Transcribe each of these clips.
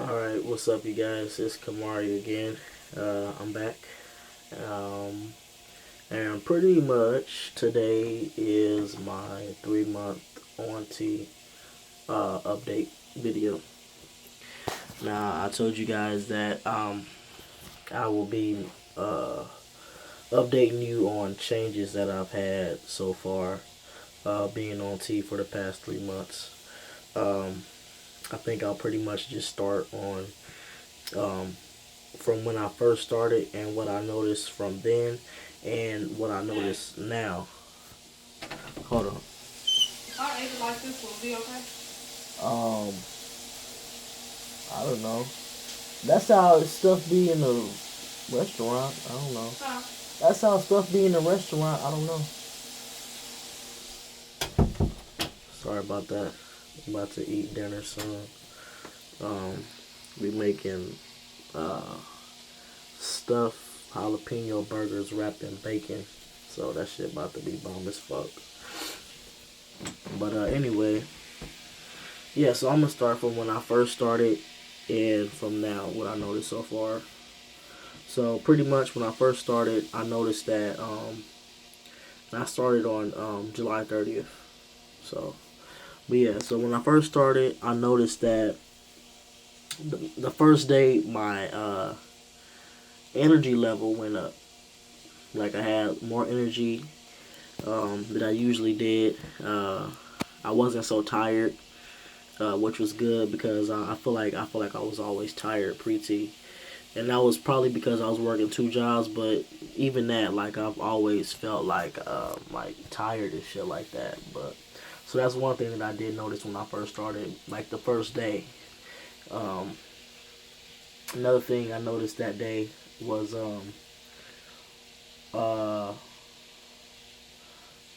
Alright, what's up, you guys? It's Kamari again. I'm back. Um, and pretty much today is my 3 month warranty update video. Now, I told you guys that I will be updating you on changes that I've had so far being on T for the past 3 months. Um, I think I'll pretty much just start on um, from when I first started and what I noticed from then and what I notice now. Hold on. Our age like this will be okay. Um, I don't know. That's how stuff be in the restaurant. I don't know. Huh? That's how stuff be in the restaurant. I don't know. Sorry about that. I'm about to eat dinner soon. We making stuffed jalapeno burgers wrapped in bacon. So that shit about to be bomb as fuck. But anyway, yeah, so I'm gonna start from when I first started and from now what I noticed so far. So pretty much when I first started, I noticed that I started on July 30th. So, but yeah, so when I first started, I noticed that the first day my energy level went up. Like I had more energy that I usually did. I wasn't so tired, which was good because I feel like I was always tired pre-T, and that was probably because I was working two jobs. But even that, like I've always felt like tired and shit like that. But so that's one thing that I did notice when I first started, like the first day. Um, Another thing I noticed that day was uh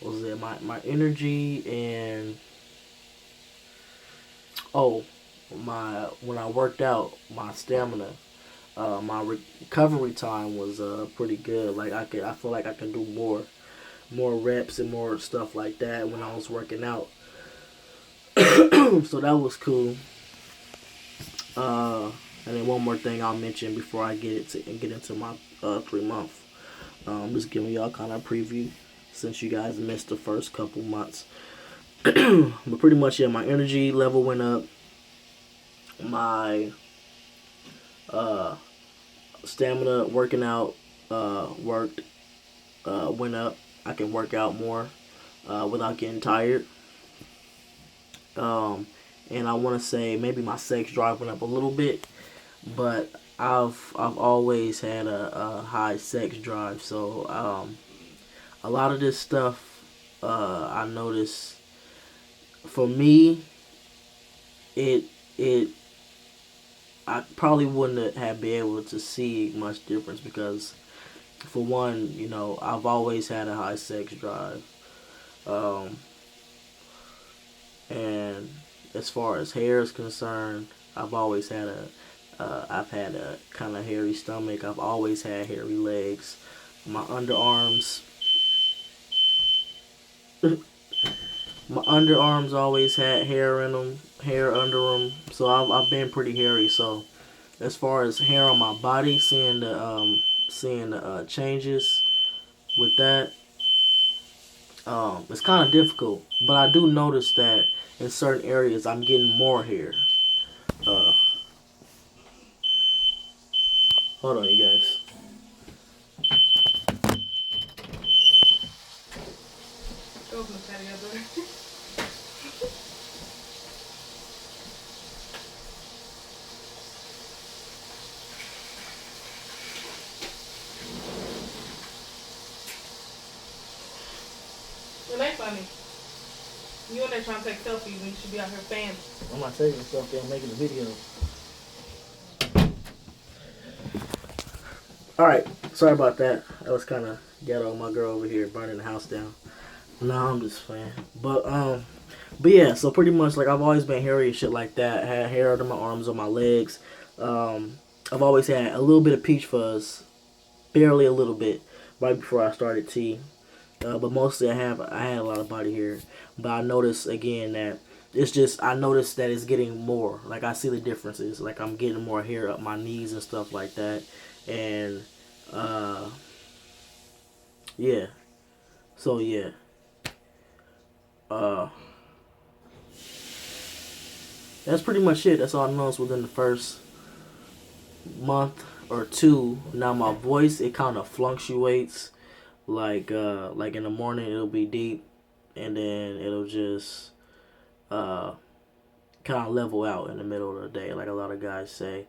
what was it my energy and oh my when I worked out my stamina, my recovery time was pretty good. Like I feel like I can do more reps and more stuff like that when I was working out. So that was cool. uh and then one more thing I'll mention before I get into my 3 month. Just giving y'all kind of a preview since you guys missed the first couple months. But pretty much, yeah, my energy level went up. My uh, stamina working out worked went up. I can work out more without getting tired. Um, and I want to say maybe my sex drive went up a little bit, but I've always had a high sex drive, so a lot of this stuff I noticed for me, it it I probably wouldn't have been able to see much difference because for one, I've always had a high sex drive, um, and as far as hair is concerned, I've had a kind of hairy stomach. I've always had hairy legs. My underarms My underarms always had hair in them, hair under them. So I've been pretty hairy. So as far as hair on my body, seeing the changes with that, it's kind of difficult. But I do notice that in certain areas I'm getting more hair. Uh, Hold on, you guys. Go from the patio door. It ain't funny. You and they trying to take selfies and you should be out here fanning. I'm not taking stuff there. I'm making a video. All right, sorry about that. That was kind of ghetto. My girl over here burning the house down. No, I'm just playing. But yeah. So pretty much, like I've always been hairy and shit like that. I had hair under my arms, on my legs. I've always had a little bit of peach fuzz, barely a little bit, right before I started T. But mostly I had a lot of body hair. But I noticed again that It's just I noticed that it's getting more. Like I see the differences. Like I'm getting more hair up my knees and stuff like that. And uh, yeah. So yeah. Uh, that's pretty much it. That's all I noticed within the first month or two. Now my voice it kind of fluctuates. Like in the morning it'll be deep, and then it'll just uh kind of level out in the middle of the day, like a lot of guys say.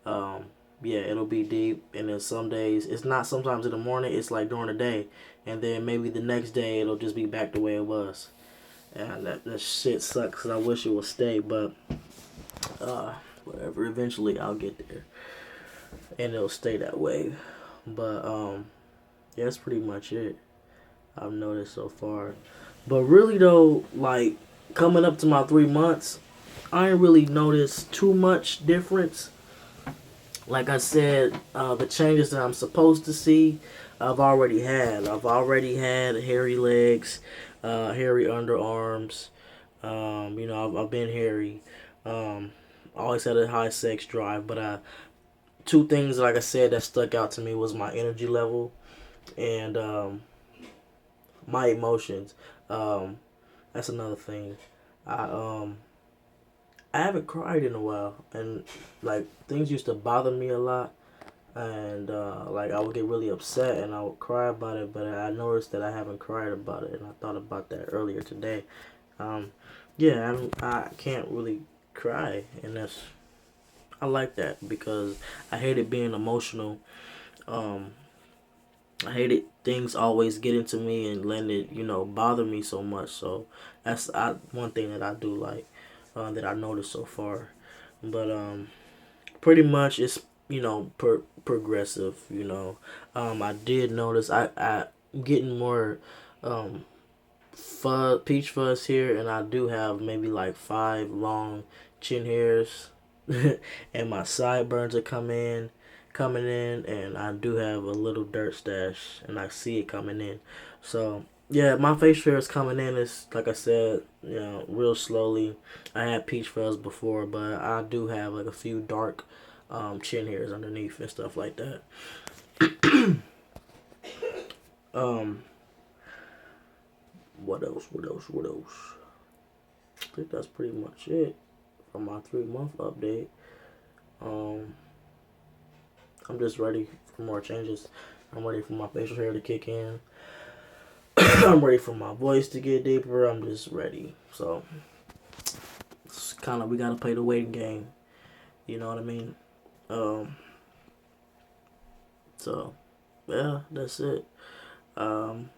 Um, yeah, it'll be deep, and then some days it's not. Sometimes in the morning, it's like during the day, and then maybe the next day it'll just be back the way it was. And that shit sucks. 'Cause I wish it would stay, but whatever. Eventually, I'll get there, and it'll stay that way. But yeah, that's pretty much it I've noticed so far. But really though, like coming up to my 3 months, I ain't really noticed too much difference. Like I said, the changes that I'm supposed to see, I've already had. I've already had hairy legs, hairy underarms. I've been hairy. I always had a high sex drive, but two things, like I said, that stuck out to me was my energy level and my emotions. That's another thing. I I haven't cried in a while, and like things used to bother me a lot, and like I would get really upset and I would cry about it. But I noticed that I haven't cried about it, and I thought about that earlier today. Um, yeah, I can't really cry, and I like that because I hated being emotional. Um, I hated things always getting to me and letting it, bother me so much. So that's one thing that I do like that I noticed so far. But pretty much it's progressive. I did notice I getting more um, peach fuzz here, and I do have maybe like 5 long chin hairs, and my sideburns are coming in, and I do have a little dirt stash, and I see it coming in. So yeah, my facial hair is coming in. It's like I said, real slowly. I had peach fuzz before, but I do have like a few dark chin hairs underneath and stuff like that. um, what else? What else? What else? I think that's pretty much it for my 3 month update. Um, I'm just ready for more changes. I'm ready for my facial hair to kick in. I'm ready for my voice to get deeper. I'm just ready. So it's kind of we gotta play the waiting game. You know what I mean? Um. So yeah, that's it. Um.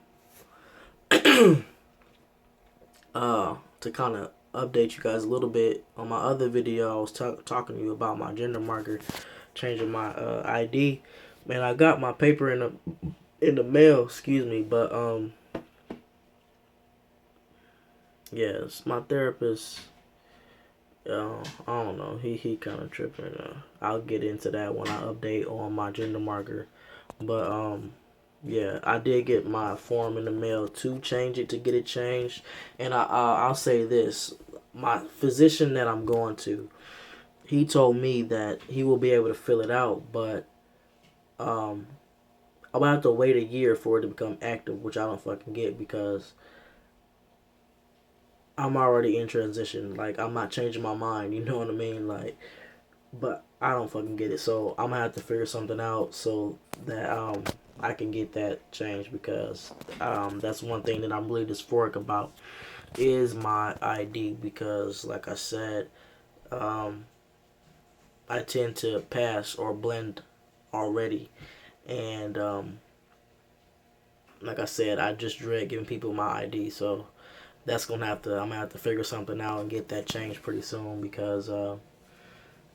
To kind of update you guys a little bit on my other video, I was talking to you about my gender marker, changing my ID. Man, I got my paper in the mail. Excuse me, but yes, my therapist. I don't know. He kind of tripping. I'll get into that when I update on my gender marker. But yeah, I did get my form in the mail to change it, to get it changed. And I'll say this: my physician that I'm going to, he told me that he will be able to fill it out, but um, I'll have to wait a year for it to become active, which I don't fucking get because I'm already in transition. Like I'm not changing my mind. You know what I mean? Like, but I don't fucking get it. So I'm gonna have to figure something out so that I can get that changed because that's one thing that I'm really dysphoric about is my ID because like I said, I tend to pass or blend already, and like I said, I just dread giving people my ID. So I'm gonna have to figure something out and get that changed pretty soon because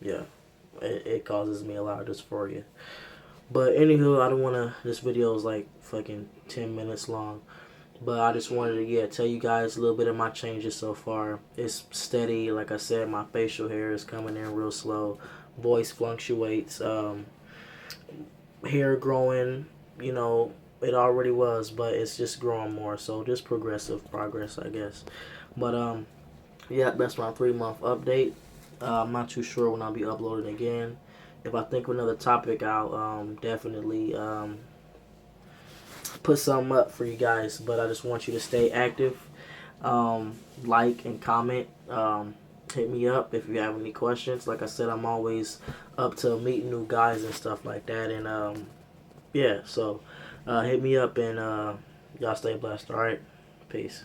yeah, it causes me a lot of dysphoria. But anywho, I don't wanna. This video is like fucking 10 minutes long, but I just wanted to tell you guys a little bit of my changes so far. It's steady. Like I said, my facial hair is coming in real slow. Voice fluctuates. Hair growing. It already was, but it's just growing more. So just progressive progress, I guess. But Yeah, that's my 3 month update. I'm not too sure when I'll be uploading again. If I think of another topic, I'll definitely put something up for you guys. But I just want you to stay active, like and comment. Hit me up if you have any questions. Like I said, I'm always up to meeting new guys and stuff like that. And yeah, so hit me up and y'all stay blessed. All right, peace.